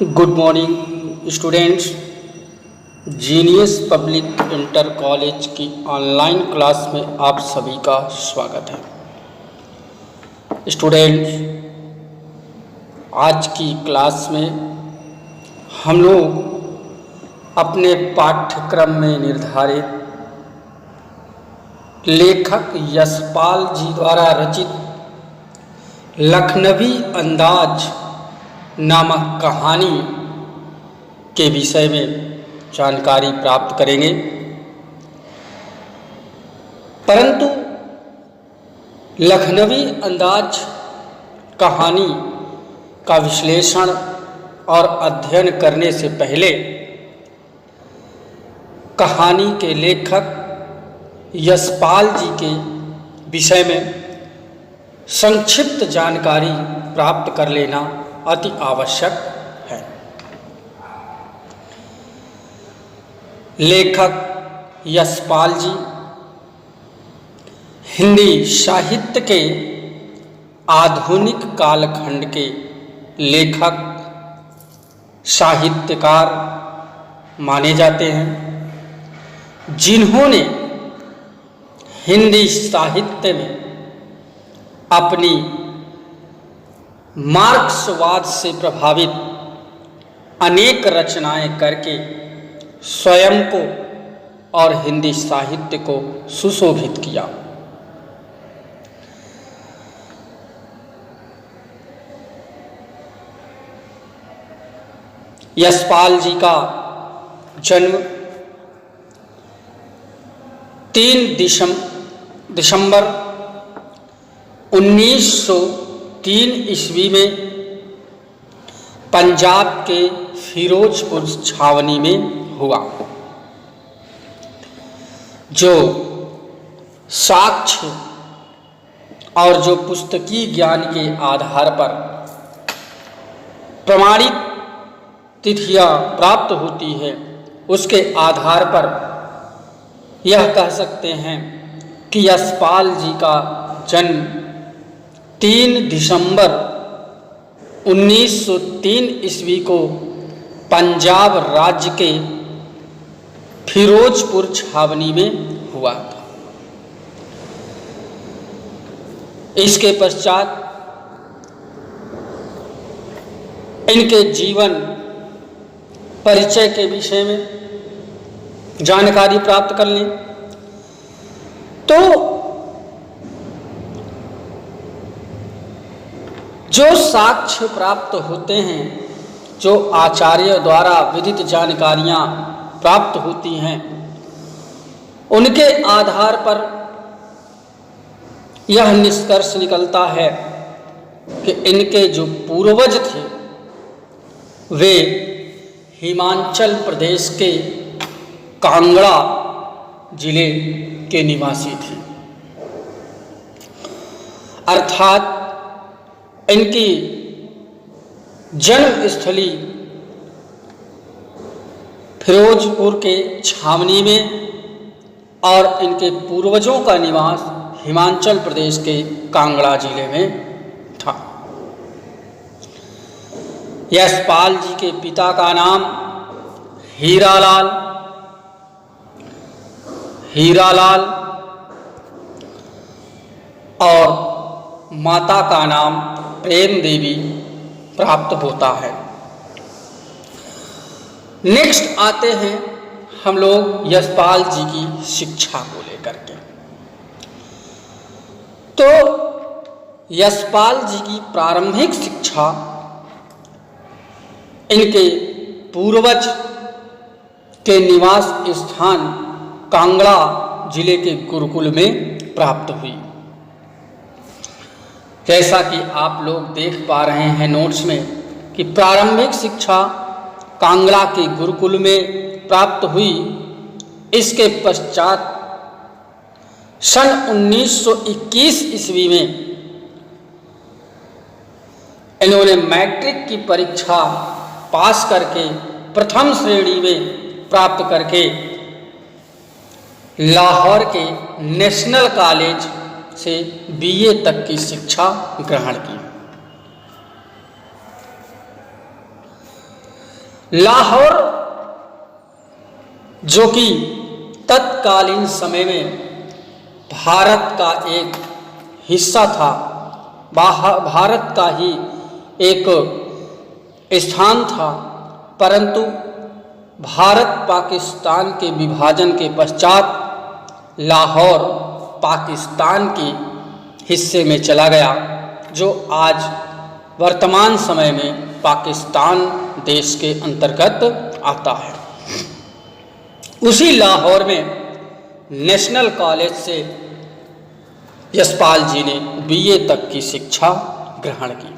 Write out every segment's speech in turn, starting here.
Good morning students. Genius public inter college की online class में आप सभी का स्वागत है। स्टूडेंट्स, आज की क्लास में हम लोग अपने पाठ्यक्रम में निर्धारित लेखक यशपाल जी द्वारा रचित लखनवी अंदाज नामक कहानी के विषय में जानकारी प्राप्त करेंगे। परंतु लखनवी अंदाज कहानी का विश्लेषण और अध्ययन करने से पहले कहानी के लेखक यशपाल जी के विषय में संक्षिप्त जानकारी प्राप्त कर लेना अति आवश्यक है। लेखक यशपाल जी हिंदी साहित्य के आधुनिक कालखंड के लेखक साहित्यकार माने जाते हैं, जिन्होंने हिंदी साहित्य में अपनी मार्क्सवाद से प्रभावित अनेक रचनाएं करके स्वयं को और हिंदी साहित्य को सुशोभित किया। यशपाल जी का जन्म 3 दिसंबर 1903 ईस्वी में पंजाब के फिरोजपुर छावनी में हुआ, जो साक्ष्य और जो पुस्तकीय ज्ञान के आधार पर प्रमाणित तिथियां प्राप्त होती है, उसके आधार पर यह कह सकते हैं कि यशपाल जी का जन्म 3 दिसंबर 1903 ईस्वी को पंजाब राज्य के फिरोजपुर छावनी में हुआ था। इसके पश्चात इनके जीवन परिचय के विषय में जानकारी प्राप्त कर लें तो जो साक्ष्य प्राप्त होते हैं, जो आचार्य द्वारा विदित जानकारियां प्राप्त होती हैं, उनके आधार पर यह निष्कर्ष निकलता है कि इनके जो पूर्वज थे वे हिमाचल प्रदेश के कांगड़ा जिले के निवासी थे। अर्थात इनकी जन्म स्थली फिरोजपुर के छावनी में और इनके पूर्वजों का निवास हिमाचल प्रदेश के कांगड़ा जिले में था। यशपाल जी के पिता का नाम हीरालाल और माता का नाम प्रेम देवी प्राप्त होता है। नेक्स्ट आते हैं हम लोग यशपाल जी की शिक्षा को लेकर के। तो यशपाल जी की प्रारंभिक शिक्षा इनके पूर्वज के निवास स्थान कांगड़ा जिले के गुरुकुल में प्राप्त हुई। जैसा कि आप लोग देख पा रहे हैं नोट्स में कि प्रारंभिक शिक्षा कांगड़ा के गुरुकुल में प्राप्त हुई। इसके पश्चात सन 1921 ईस्वी में इन्होंने मैट्रिक की परीक्षा पास करके प्रथम श्रेणी में प्राप्त करके लाहौर के नेशनल कॉलेज से बीए तक की शिक्षा ग्रहण की। लाहौर जो कि तत्कालीन समय में भारत का एक हिस्सा था, भारत का ही एक स्थान था, परंतु भारत पाकिस्तान के विभाजन के पश्चात लाहौर पाकिस्तान के हिस्से में चला गया, जो आज वर्तमान समय में पाकिस्तान देश के अंतर्गत आता है। उसी लाहौर में नेशनल कॉलेज से यशपाल जी ने बीए तक की शिक्षा ग्रहण की।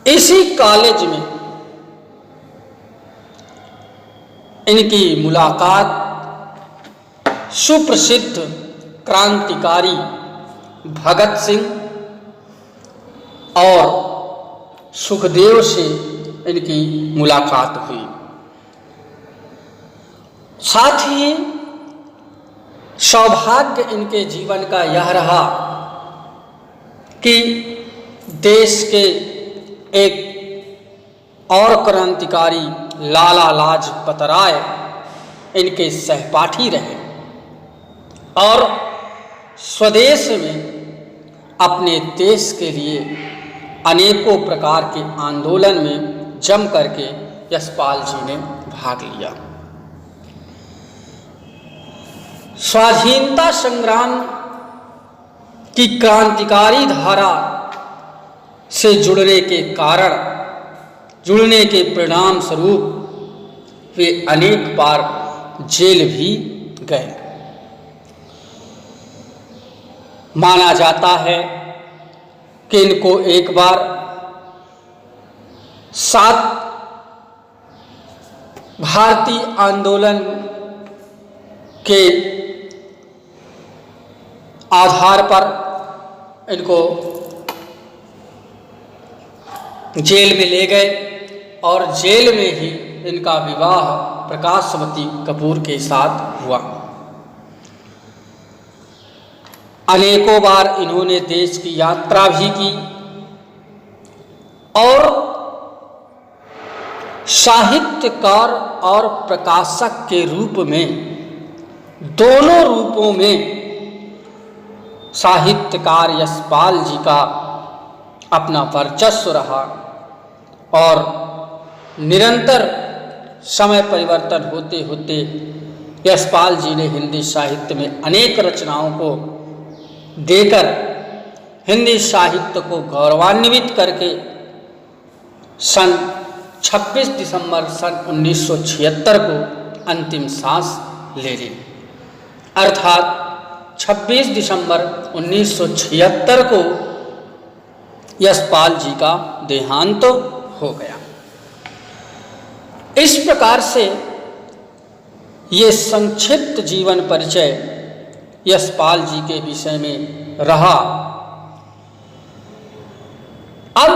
इसी कॉलेज में इनकी मुलाकात सुप्रसिद्ध क्रांतिकारी भगत सिंह और सुखदेव से इनकी मुलाकात हुई। साथ ही सौभाग्य इनके जीवन का यह रहा कि देश के एक और क्रांतिकारी लाला लाजपत राय इनके सहपाठी रहे और स्वदेश में अपने देश के लिए अनेकों प्रकार के आंदोलन में जम करके यशपाल जी ने भाग लिया। स्वाधीनता संग्राम की क्रांतिकारी धारा से जुड़ने के परिणाम स्वरूप वे अनेक बार जेल भी गए। माना जाता है कि इनको एक बार 7 भारतीय आंदोलन के आधार पर इनको जेल में ले गए और जेल में ही इनका विवाह प्रकाशवती कपूर के साथ हुआ। अनेकों बार इन्होंने देश की यात्रा भी की और साहित्यकार और प्रकाशक के रूप में, दोनों रूपों में साहित्यकार यशपाल जी का अपना वर्चस्व रहा और निरंतर समय परिवर्तन होते होते यशपाल जी ने हिंदी साहित्य में अनेक रचनाओं को देकर हिंदी साहित्य को गौरवान्वित करके सन 26 दिसंबर सन 1976 को अंतिम सांस ले ली। अर्थात 26 दिसंबर 1976 को यशपाल जी का देहांत हो गया। इस प्रकार से ये संक्षिप्त जीवन परिचय यशपाल जी के विषय में रहा। अब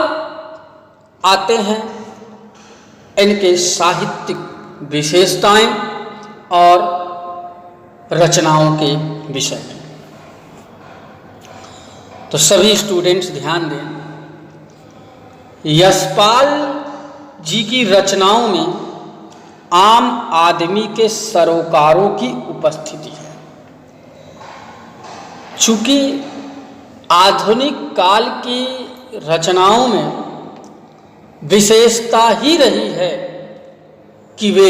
आते हैं इनके साहित्यिक विशेषताएं और रचनाओं के विषय में। तो सभी स्टूडेंट्स ध्यान दें, यशपाल जी की रचनाओं में आम आदमी के सरोकारों की उपस्थिति है। चूंकि आधुनिक काल की रचनाओं में विशेषता ही रही है कि वे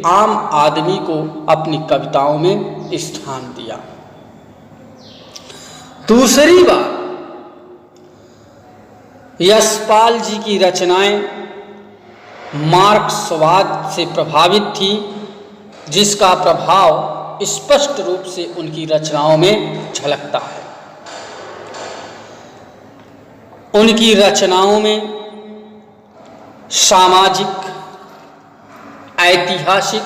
आम आदमी को अपनी कविताओं में स्थान दिया। दूसरी बात, यशपाल जी की रचनाएं मार्क्सवाद से प्रभावित थी, जिसका प्रभाव स्पष्ट रूप से उनकी रचनाओं में झलकता है। उनकी रचनाओं में सामाजिक, ऐतिहासिक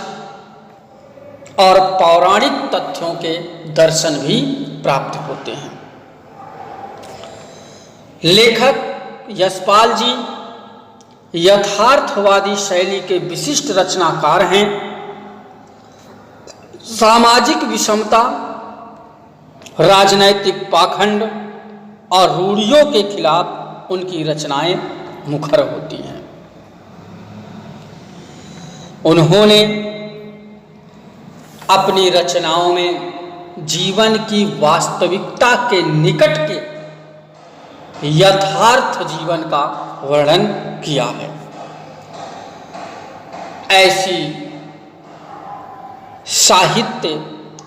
और पौराणिक तथ्यों के दर्शन भी प्राप्त होते हैं। लेखक यशपाल जी यथार्थवादी शैली के विशिष्ट रचनाकार हैं। सामाजिक विषमता, राजनैतिक पाखंड और रूढ़ियों के खिलाफ उनकी रचनाएं मुखर होती हैं। उन्होंने अपनी रचनाओं में जीवन की वास्तविकता के निकट के यथार्थ जीवन का वर्णन किया है। ऐसी साहित्य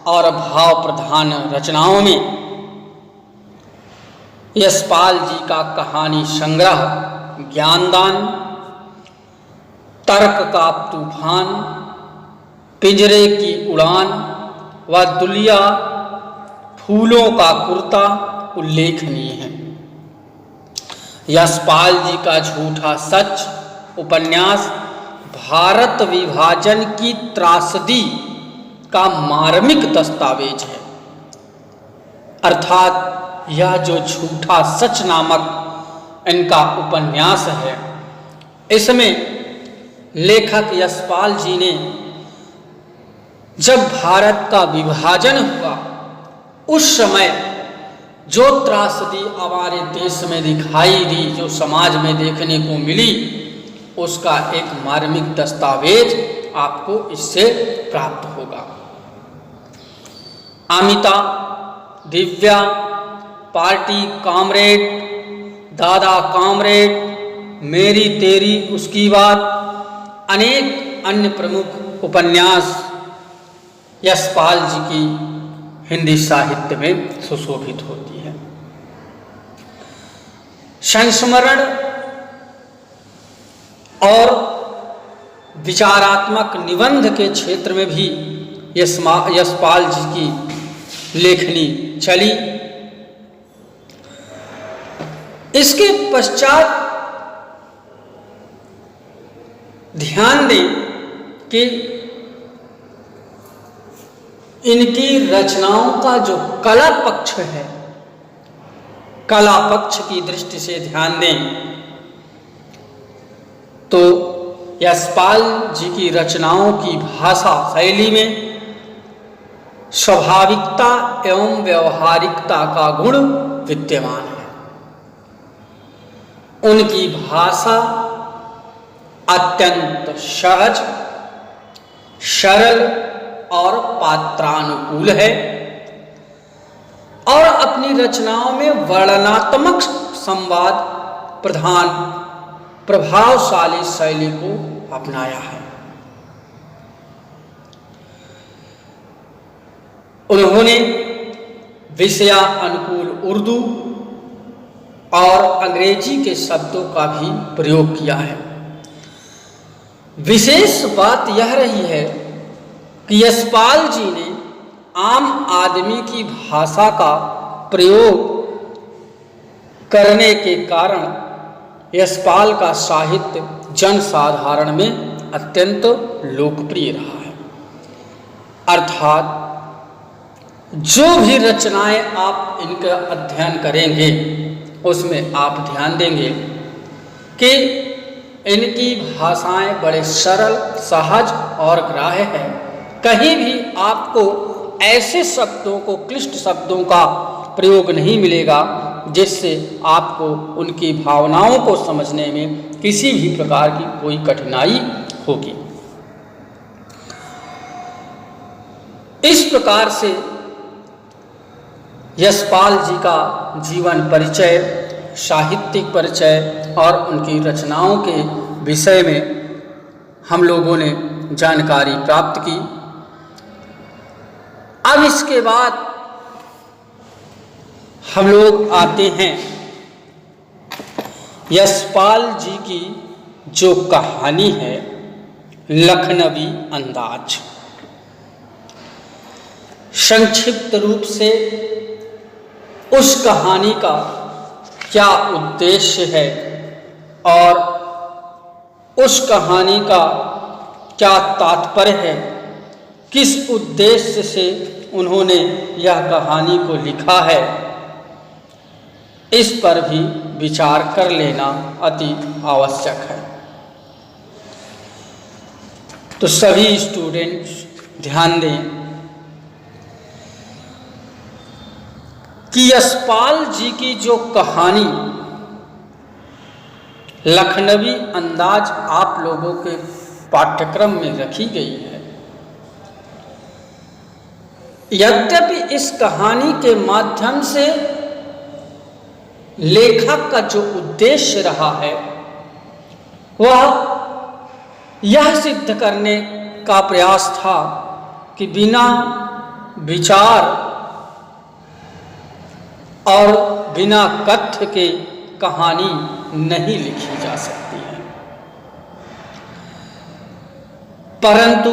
और भाव प्रधान रचनाओं में यशपाल जी का कहानी संग्रह ज्ञानदान, तर्क का तूफान, पिंजरे की उड़ान व दुलिया फूलों का कुर्ता उल्लेखनीय है। यशपाल जी का झूठा सच उपन्यास भारत विभाजन की त्रासदी का मार्मिक दस्तावेज है। अर्थात यह जो झूठा सच नामक इनका उपन्यास है, इसमें लेखक यशपाल जी ने जब भारत का विभाजन हुआ उस समय जो त्रासदी हमारे देश में दिखाई दी, जो समाज में देखने को मिली, उसका एक मार्मिक दस्तावेज आपको इससे प्राप्त होगा। अमिता, दिव्या, पार्टी कामरेड, दादा कामरेड, मेरी तेरी उसकी बात, अनेक अन्य प्रमुख उपन्यास यशपाल जी की हिंदी साहित्य में सुशोभित होती है। संस्मरण और विचारात्मक निबंध के क्षेत्र में भी यशपाल जी की लेखनी चली। इसके पश्चात ध्यान दें कि इनकी रचनाओं का जो कला पक्ष है, कला पक्ष की दृष्टि से ध्यान दें तो यशपाल जी की रचनाओं की भाषा शैली में स्वाभाविकता एवं व्यवहारिकता का गुण विद्यमान है। उनकी भाषा अत्यंत सहज, सरल और पात्रानुकूल है और अपनी रचनाओं में वर्णनात्मक संवाद प्रधान प्रभावशाली शैली को अपनाया है। उन्होंने विषया अनुकूल उर्दू और अंग्रेजी के शब्दों का भी प्रयोग किया है। विशेष बात यह रही है कि यशपाल जी ने आम आदमी की भाषा का प्रयोग करने के कारण यशपाल का साहित्य जनसाधारण में अत्यंत लोकप्रिय रहा है। अर्थात जो भी रचनाएं आप इनका अध्ययन करेंगे उसमें आप ध्यान देंगे कि इनकी भाषाएं बड़े सरल, सहज और ग्राह्य है। कहीं भी आपको ऐसे शब्दों को, क्लिष्ट शब्दों का प्रयोग नहीं मिलेगा जिससे आपको उनकी भावनाओं को समझने में किसी भी प्रकार की कोई कठिनाई होगी। इस प्रकार से यशपाल जी का जीवन परिचय, साहित्यिक परिचय और उनकी रचनाओं के विषय में हम लोगों ने जानकारी प्राप्त की। अब इसके बाद हम लोग आते हैं यशपाल जी की जो कहानी है लखनवी अंदाज। संक्षिप्त रूप से उस कहानी का क्या उद्देश्य है और उस कहानी का क्या तात्पर्य है, किस उद्देश्य से उन्होंने यह कहानी को लिखा है, इस पर भी विचार कर लेना अति आवश्यक है। तो सभी स्टूडेंट्स ध्यान दें कि यशपाल जी की जो कहानी लखनवी अंदाज आप लोगों के पाठ्यक्रम में रखी गई है। यद्यपि इस कहानी के माध्यम से लेखक का जो उद्देश्य रहा है वह यह सिद्ध करने का प्रयास था कि बिना विचार और बिना कथ्य के कहानी नहीं लिखी जा सकती है, परंतु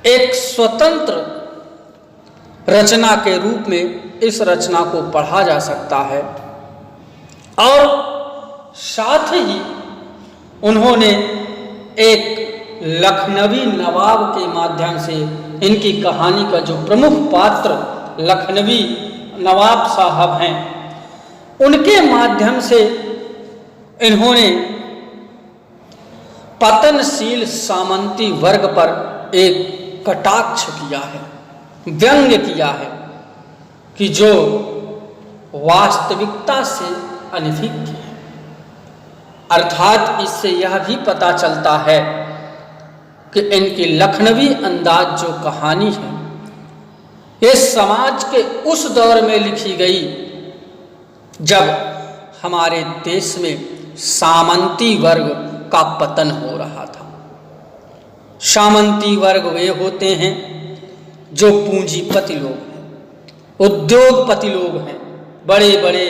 एक स्वतंत्र रचना के रूप में इस रचना को पढ़ा जा सकता है। और साथ ही उन्होंने एक लखनवी नवाब के माध्यम से इनकी कहानी का जो प्रमुख पात्र लखनवी नवाब साहब हैं, उनके माध्यम से इन्होंने पतनशील सामंती वर्ग पर एक कटाक्ष किया है, व्यंग्य किया है कि जो वास्तविकता से अनभिज्ञ है। अर्थात इससे यह भी पता चलता है कि इनकी लखनवी अंदाज जो कहानी है ये समाज के उस दौर में लिखी गई जब हमारे देश में सामंती वर्ग का पतन हो रहा था। सामंती वर्ग वे होते हैं जो पूंजीपति लोग हैं, उद्योगपति लोग हैं, बड़े बड़े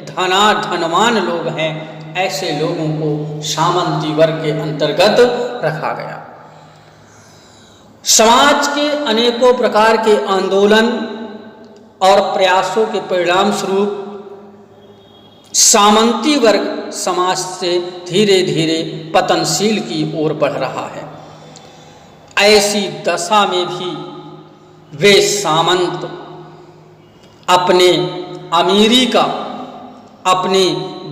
धनवान लोग हैं। ऐसे लोगों को सामंती वर्ग के अंतर्गत रखा गया। समाज के अनेकों प्रकार के आंदोलन और प्रयासों के परिणाम स्वरूप सामंती वर्ग समाज से धीरे धीरे पतनशील की ओर बढ़ रहा है। ऐसी दशा में भी वे सामंत अपने अमीरी का, अपनी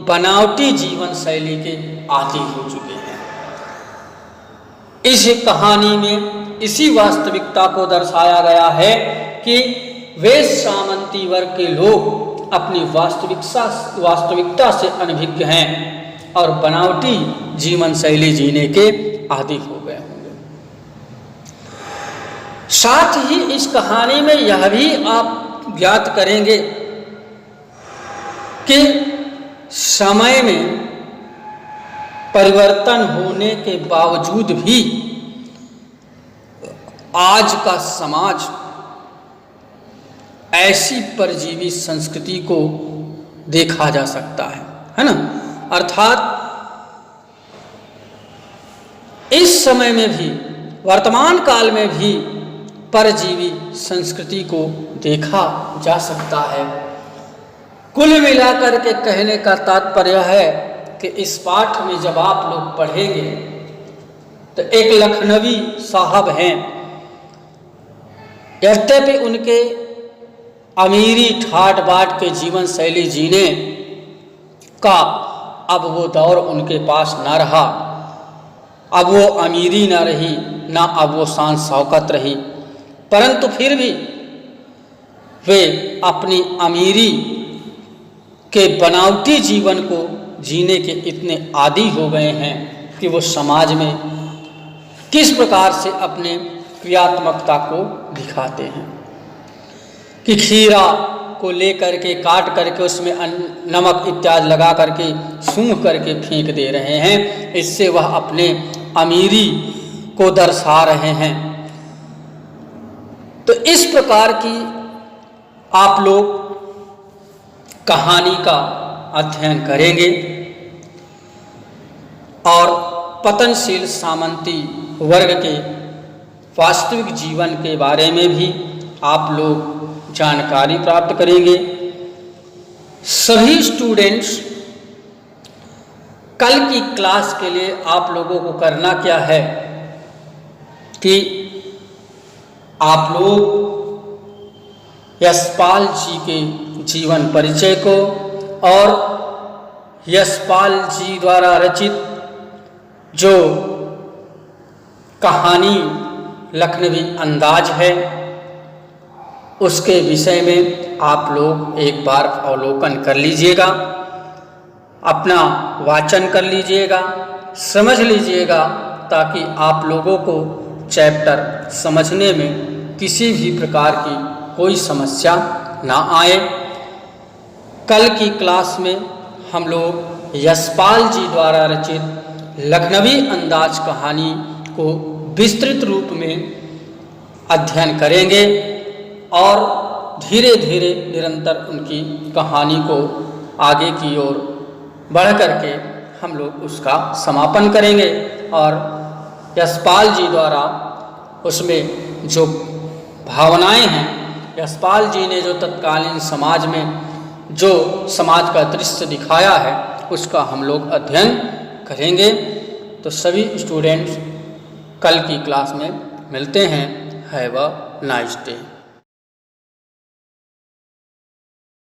बनावटी जीवन शैली के आदी हो चुके हैं। इस कहानी में इसी वास्तविकता को दर्शाया गया है कि वे सामंती वर्ग के लोग अपनी वास्तविकता से अनभिज्ञ हैं और बनावटी जीवन शैली जीने के आदी हो गए होंगे। साथ ही इस कहानी में यह भी आप ज्ञात करेंगे कि समय में परिवर्तन होने के बावजूद भी आज का समाज ऐसी परजीवी संस्कृति को देखा जा सकता है ना। अर्थात इस समय में भी, वर्तमान काल में भी परजीवी संस्कृति को देखा जा सकता है। कुल मिलाकर के कहने का तात्पर्य है कि इस पाठ में जब आप लोग पढ़ेंगे तो एक लखनवी साहब हैं, यद्यपि उनके अमीरी ठाट बाट के जीवन शैली जीने का अब वो दौर उनके पास न रहा, अब वो अमीरी न रही, ना अब वो शान शौकत रही, परंतु फिर भी वे अपनी अमीरी के बनावटी जीवन को जीने के इतने आदी हो गए हैं कि वो समाज में किस प्रकार से अपने क्रियात्मकता को दिखाते हैं कि खीरा को लेकर के काट करके उसमें नमक इत्यादि लगा करके सूंघ करके फेंक दे रहे हैं। इससे वह अपने अमीरी को दर्शा रहे हैं। तो इस प्रकार की आप लोग कहानी का अध्ययन करेंगे और पतनशील सामंती वर्ग के वास्तविक जीवन के बारे में भी आप लोग जानकारी प्राप्त करेंगे। सभी स्टूडेंट्स कल की क्लास के लिए आप लोगों को करना क्या है कि आप लोग यशपाल जी के जीवन परिचय को और यशपाल जी द्वारा रचित जो कहानी लखनवी अंदाज है उसके विषय में आप लोग एक बार अवलोकन कर लीजिएगा, अपना वाचन कर लीजिएगा समझ लीजिएगा, ताकि आप लोगों को चैप्टर समझने में किसी भी प्रकार की कोई समस्या ना आए। कल की क्लास में हम लोग यशपाल जी द्वारा रचित लखनवी अंदाज कहानी को विस्तृत रूप में अध्ययन करेंगे और धीरे धीरे निरंतर उनकी कहानी को आगे की ओर बढ़ करके हम लोग उसका समापन करेंगे। और यशपाल जी द्वारा उसमें जो भावनाएं हैं, यशपाल जी ने जो तत्कालीन समाज में जो समाज का दृश्य दिखाया है उसका हम लोग अध्ययन करेंगे। तो सभी स्टूडेंट्स कल की क्लास में मिलते हैं। Have a nice day.